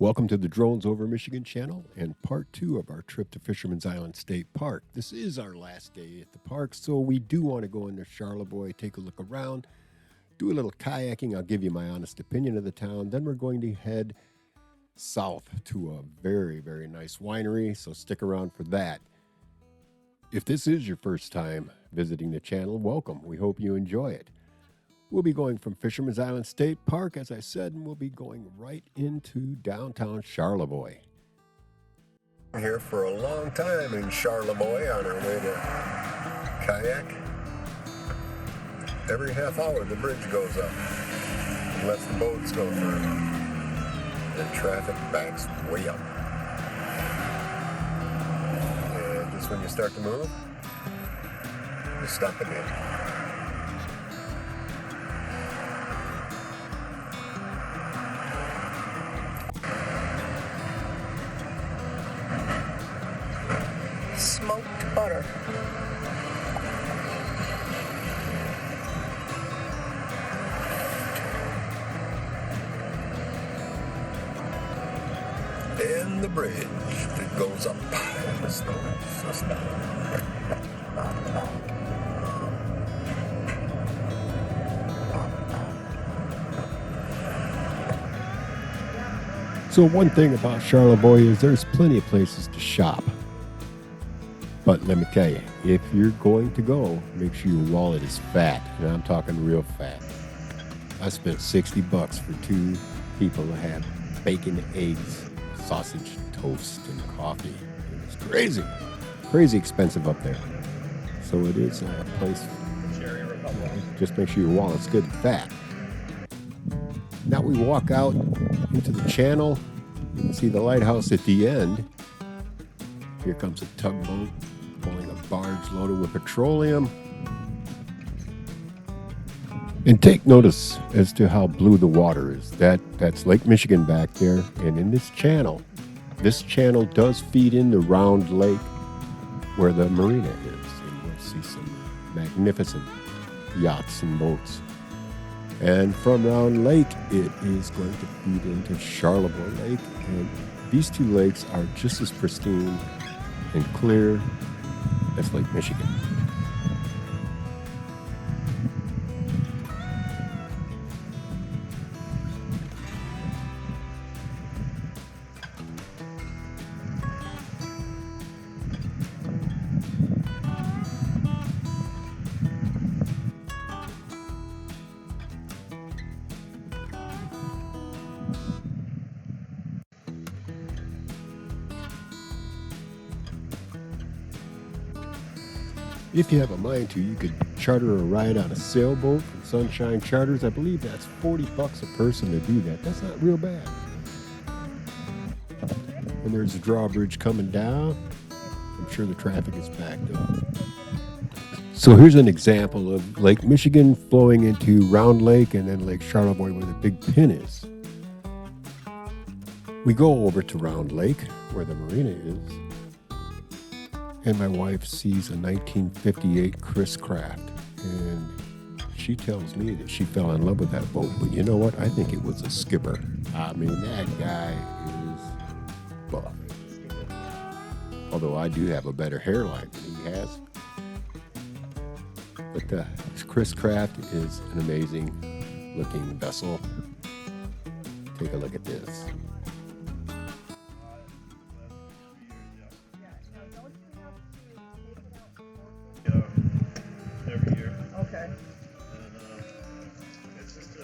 Welcome to the Drones Over Michigan channel and part 2 of our trip to Fisherman's Island State Park. This is our last day at the park, so we do want to go into Charlevoix, take a look around, do a little kayaking. I'll give you my honest opinion of the town. Then we're going to head south to a very, very nice winery, so stick around for that. If this is your first time visiting the channel, welcome. We hope you enjoy it. We'll be going from Fisherman's Island State Park, as I said, and we'll be going right into downtown Charlevoix. We're here for a long time in Charlevoix on our way to kayak. Every half hour the bridge goes up, unless the boats go through. The traffic backs way up. And just when you start to move, you stop again. Smoked butter. And the bridge that goes up the snow. So one thing about Charlevoix is there's plenty of places to shop. But let me tell you, if you're going to go, make sure your wallet is fat. And I'm talking real fat. I spent $60 for 2 people to have bacon, eggs, sausage, toast, and coffee. It's crazy. Crazy expensive up there. So it is a place. Just make sure your wallet's good and fat. Now we walk out into the channel. You can see the lighthouse at the end. Here comes a tugboat pulling a barge loaded with petroleum. And take notice as to how blue the water is. That's Lake Michigan back there. And in this channel does feed into Round Lake where the marina is. And we'll see some magnificent yachts and boats. And from Round Lake, it is going to feed into Charlevoix Lake. And these 2 lakes are just as pristine and clear as Lake Michigan. If you have a mind to, you could charter a ride on a sailboat from Sunshine Charters. I believe that's $40 a person to do that. That's not real bad. And there's a drawbridge coming down. I'm sure the traffic is backed up. So here's an example of Lake Michigan flowing into Round Lake and then Lake Charlevoix where the big pin is. We go over to Round Lake where the marina is. And my wife sees a 1958 Chris Craft, and she tells me that she fell in love with that boat. But you know what? I think it was a skipper. I mean, that guy is buff. Although I do have a better hairline than he has. But this Chris Craft is an amazing looking vessel. Take a look at this. Every year. Okay. And it's just a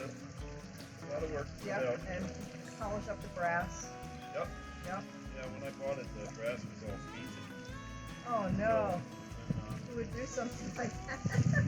lot of work. Yep. And polish up the brass. Yep. Yep. Yeah, when I bought it, the brass was all painted. Oh no. Who would do something like that?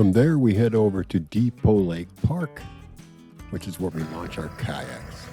From there, we head over to Depot Lake Park, which is where we launch our kayaks.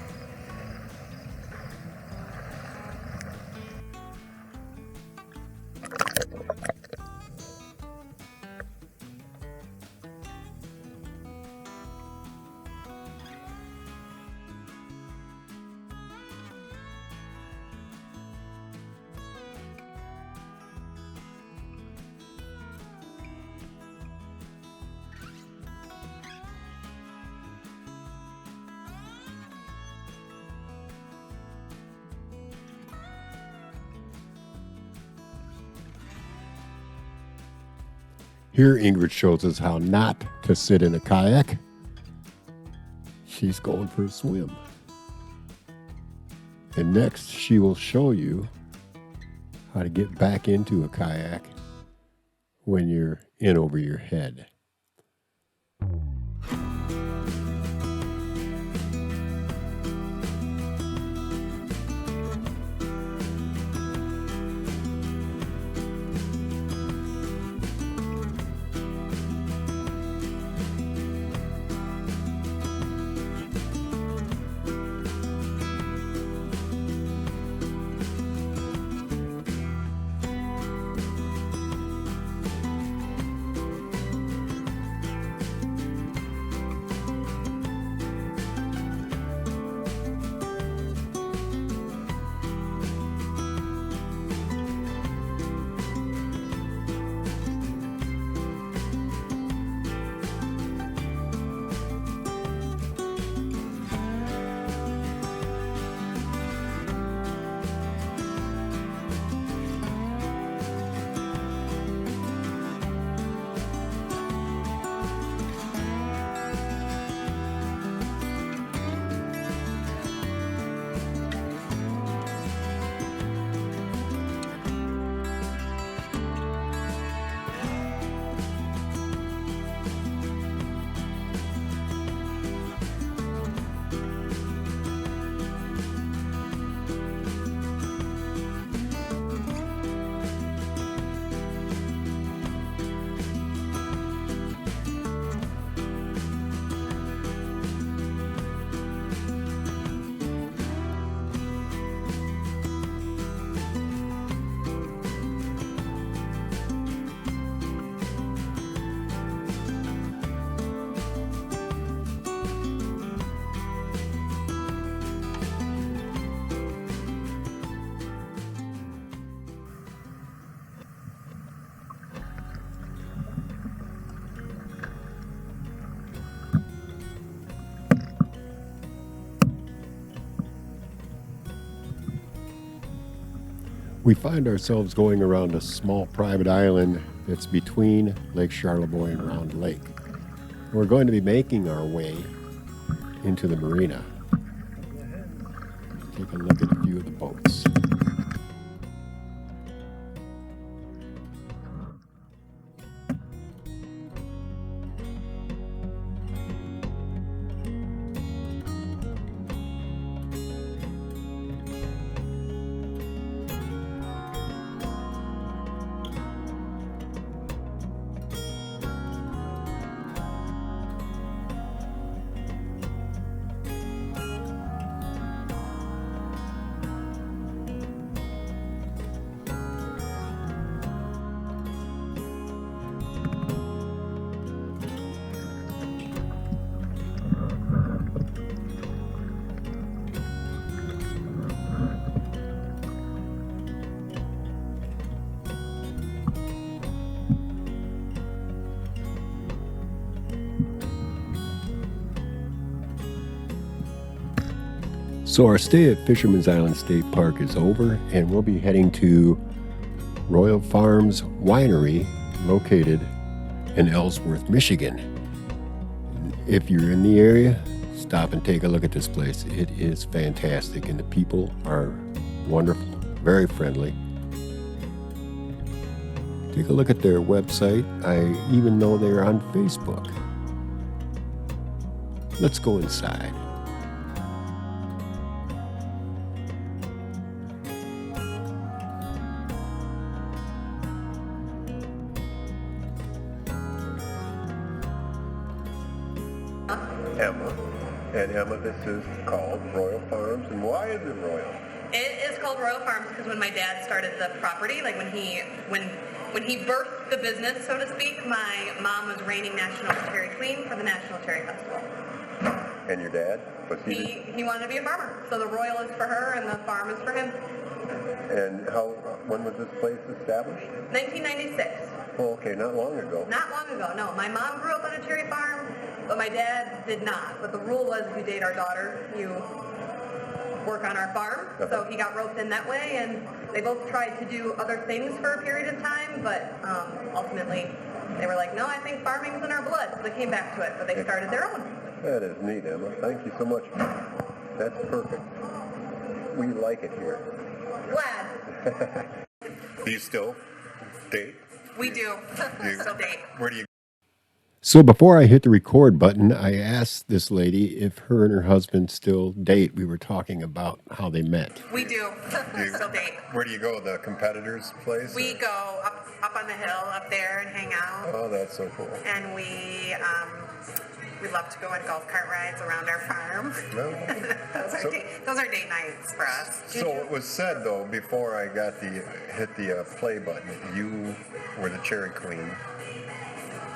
Here, Ingrid shows us how not to sit in a kayak. She's going for a swim. And next, she will show you how to get back into a kayak when you're in over your head. We find ourselves going around a small private island that's between Lake Charlevoix and Round Lake. We're going to be making our way into the marina. Take a look at a few of the boats. So our stay at Fisherman's Island State Park is over, and we'll be heading to Royal Farms Winery, located in Ellsworth, Michigan. If you're in the area, stop and take a look at this place. It is fantastic, and the people are wonderful, very friendly. Take a look at their website. I even know they're on Facebook. Let's go inside. Emma. And Emma, this is called Royal Farms. And why is it Royal? It is called Royal Farms because when my dad started the property, like when he birthed the business, so to speak, my mom was reigning National Cherry Queen for the National Cherry Festival. And your dad? He wanted to be a farmer, so the Royal is for her and the farm is for him. And when was this place established? 1996. Oh, okay, not long ago. Not long ago, no. My mom grew up on a cherry farm, but my dad did not. But the rule was if you date our daughter, you work on our farm. So he got roped in that way, and they both tried to do other things for a period of time, but ultimately they were like, no, I think farming's in our blood. So they came back to it, but they started their own. That is neat, Emma. Thank you so much. That's perfect. We like it here. Glad. Do you still date? We do. Still date. Where do you? So before I hit the record button, I asked this lady if her and her husband still date. We were talking about how they met. We do. Still date. Where do you go? The competitor's place? We go up on the hill up there and hang out. Oh, that's so cool. And we love to go on golf cart rides around our farm. No. Those are date nights for us. So it was said though before I got hit the play button, you were the Cherry Queen.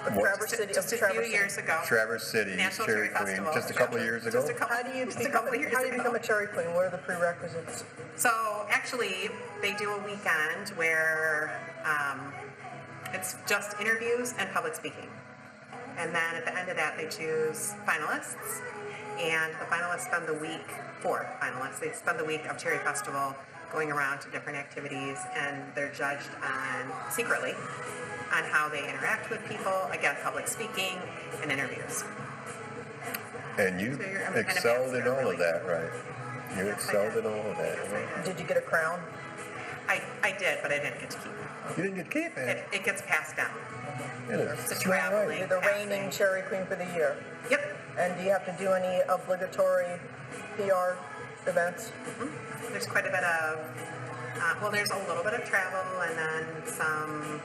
Traverse City. Just a few years ago. Traverse City National Cherry Cherry Queen. Festival. Just a couple of years ago. How do you become a cherry queen? What are the prerequisites? So actually, they do a weekend where it's just interviews and public speaking. And then at the end of that, they choose finalists. And the finalists spend the week, 4 finalists, they spend the week of Cherry Festival going around to different activities, and they're judged secretly on how they interact with people, again, public speaking and interviews. And you So you're an excelled in ambassador, all really. of that, right? You excelled in all of that. Yes, I did. Did you get a crown? I did, but I didn't get to keep it. You didn't get to keep it. It gets passed down. It's It's a traveling. You're the reigning cherry queen for the year. Yep. And do you have to do any obligatory PR events? There's quite a bit of, there's a little bit of travel and then some,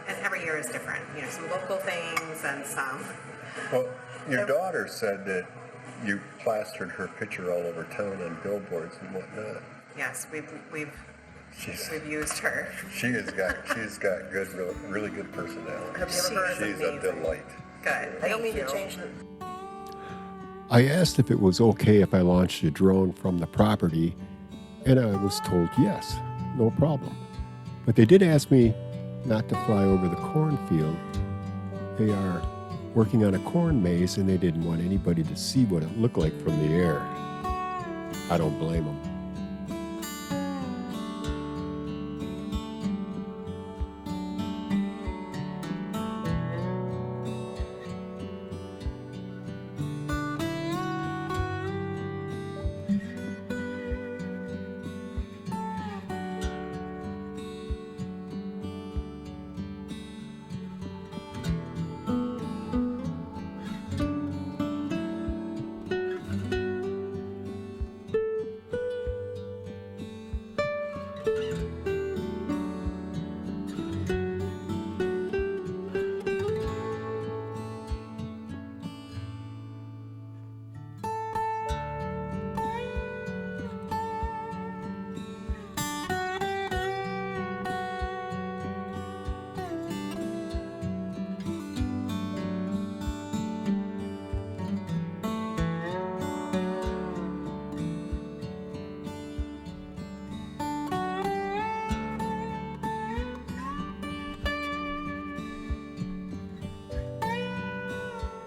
and every year is different. You know, some local things and some. Well, your daughter said that you plastered her picture all over town on billboards and whatnot. Yes, we've She's used her. she's got good, really good personality. Have you ever heard of She's a delight. Good. I don't Thank mean you. to change the... I asked if it was okay if I launched a drone from the property, and I was told yes, no problem. But they did ask me not to fly over the cornfield. They are working on a corn maze, and they didn't want anybody to see what it looked like from the air. I don't blame them.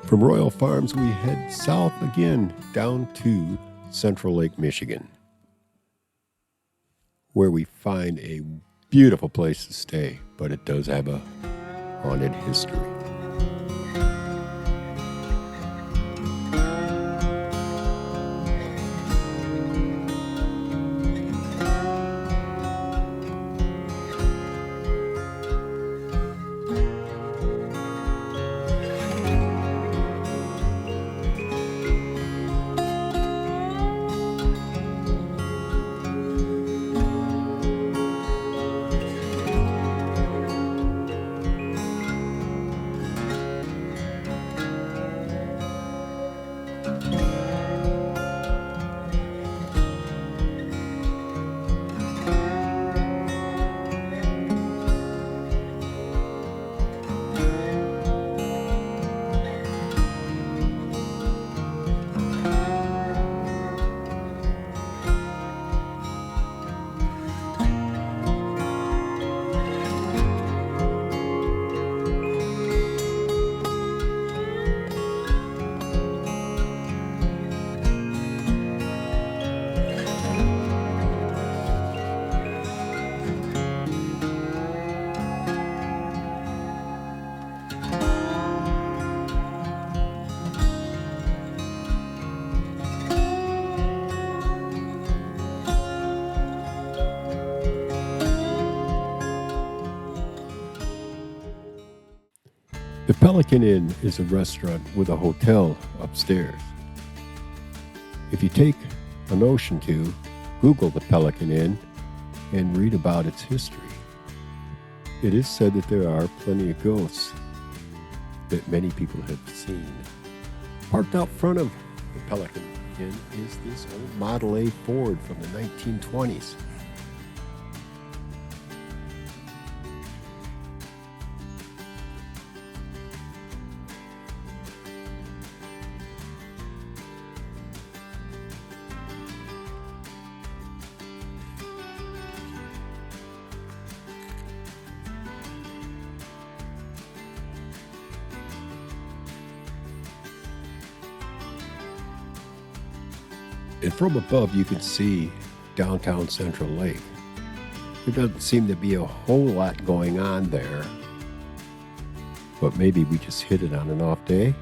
From Royal Farms, we head south again down to Central Lake Michigan, where we find a beautiful place to stay, but it does have a haunted history. Pelican Inn is a restaurant with a hotel upstairs. If you take a notion to, Google the Pelican Inn and read about its history. It is said that there are plenty of ghosts that many people have seen. Parked out front of the Pelican Inn is this old Model A Ford from the 1920s. And from above, you can see downtown Central Lake. There doesn't seem to be a whole lot going on there, but maybe we just hit it on an off day.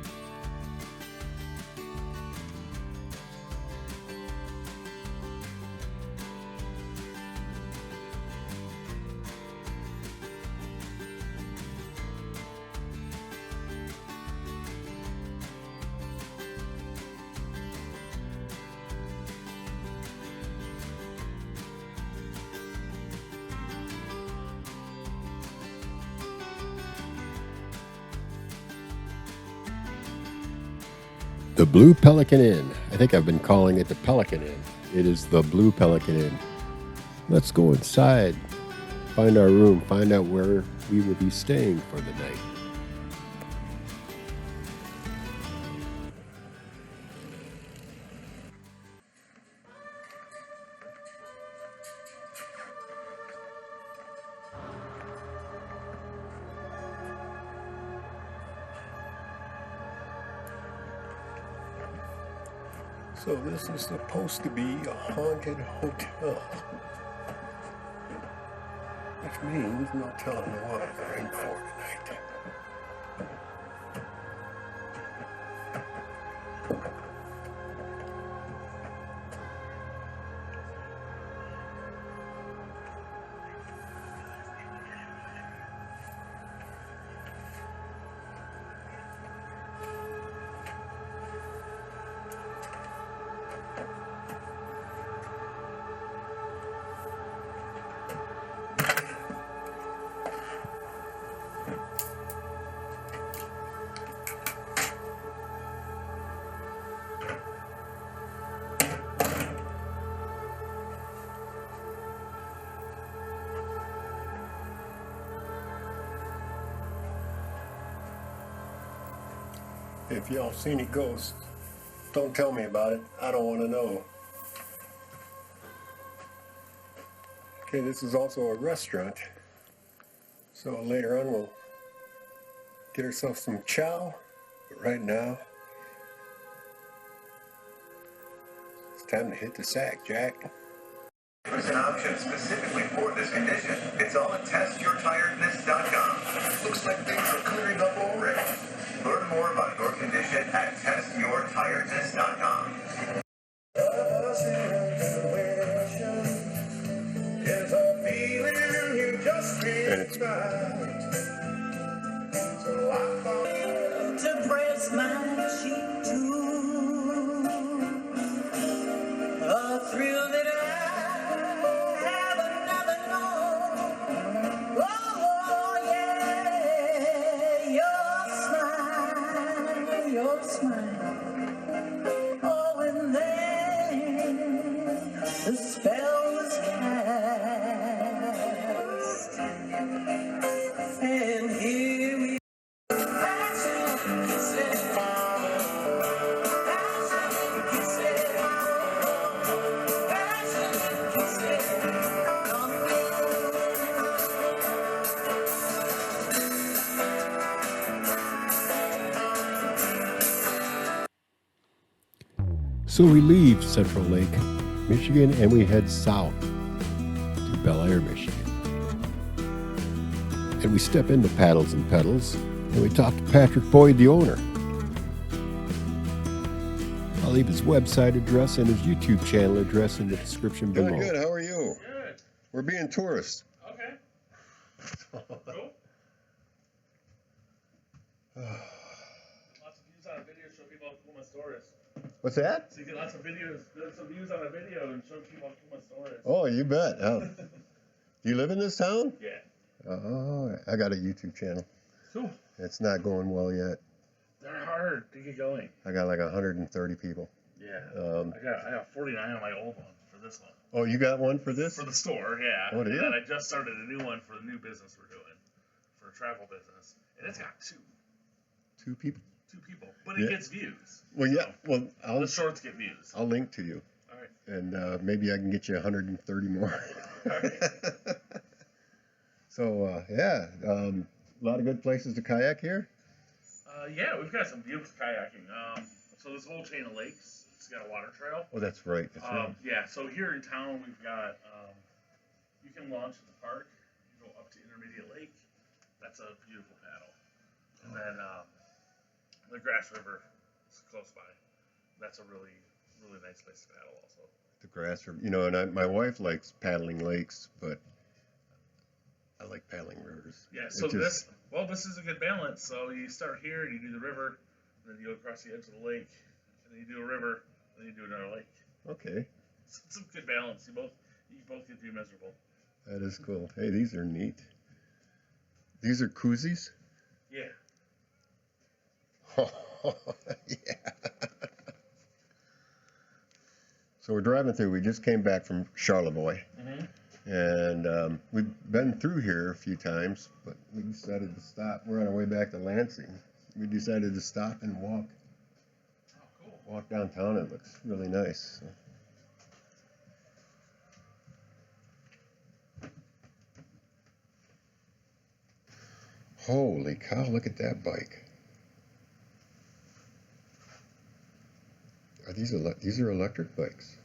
The Blue Pelican Inn. I think I've been calling it the Pelican Inn. It is the Blue Pelican Inn. Let's go inside, find our room, find out where we will be staying for the night. So this is supposed to be a haunted hotel, which means no telling what we're in for tonight. If y'all see any ghosts, don't tell me about it. I don't want to know. Okay, this is also a restaurant. So later on we'll get ourselves some chow. But right now, it's time to hit the sack, Jack. There's an option specifically for this condition. It's all at testyourtiredness.com. Looks like things are clearing up already. Learn more about your condition at testyourtiredness.com. And it's to press my cheek to a thrill that I have never known. Oh yeah, your smile. Oh, and then the spell was cast, and here we So we leave Central Lake, Michigan, and we head south to Bel Air, Michigan. And we step into Paddles and Pedals, and we talk to Patrick Boyd, the owner. I'll leave his website address and his YouTube channel address in the description below. Good. How are you? Good. We're being tourists. Okay. Cool. Lots of views on a video, show people how cool my store is. What's that? So you get lots of videos, some views on a video, and show people how cool my store is. Oh, you bet. Oh. Do you live in this town? Yeah. Oh, I got a YouTube channel. Cool. It's not going well yet. They're hard to get going. I got like 130 people. Yeah. I got 49 on my old one for this one. Oh, you got one for this? For the store, yeah. Oh, do you? And then I just started a new one for the new business we're doing, for a travel business, and it's got Two people? 2 people, but it Yeah. gets views. Well, yeah. So Well, the shorts get views. I'll link to you, All right. and maybe I can get you 130 more. All right. So, yeah, a lot of good places to kayak here. Yeah, we've got some beautiful kayaking. So this whole chain of lakes, it's got a water trail. Oh, that's right. That's right. Yeah, so here in town we've got, you can launch at the park, you go up to Intermediate Lake. That's a beautiful paddle. And then the Grass River is close by. That's a really, really nice place to paddle also. The grass, and my wife likes paddling lakes, but I like paddling rivers. Yeah, so this is a good balance. So you start here and you do the river, and then you go across the edge of the lake, and then you do a river, and then you do another lake. Okay. So it's a good balance. You both get to be miserable. That is cool. Hey, these are neat. These are koozies? Yeah. Yeah. So we're driving through. We just came back from Charlevoix. Mm-hmm. And we've been through here a few times, but we decided to stop. We're on our way back to Lansing. We decided to stop and walk. Oh, cool. Walk downtown. It looks really nice. Holy cow, look at that bike. These are electric bikes.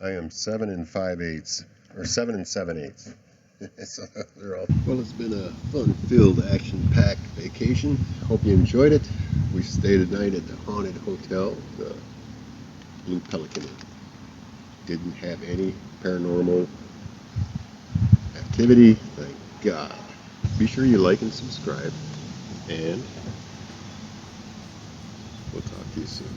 I am 7 5/8, or 7 7/8. So they're all. Well, it's been a fun-filled, action-packed vacation. Hope you enjoyed it. We stayed a night at the haunted hotel, the Blue Pelican. Didn't have any paranormal activity, thank God. Be sure you like and subscribe, and we'll talk to you soon.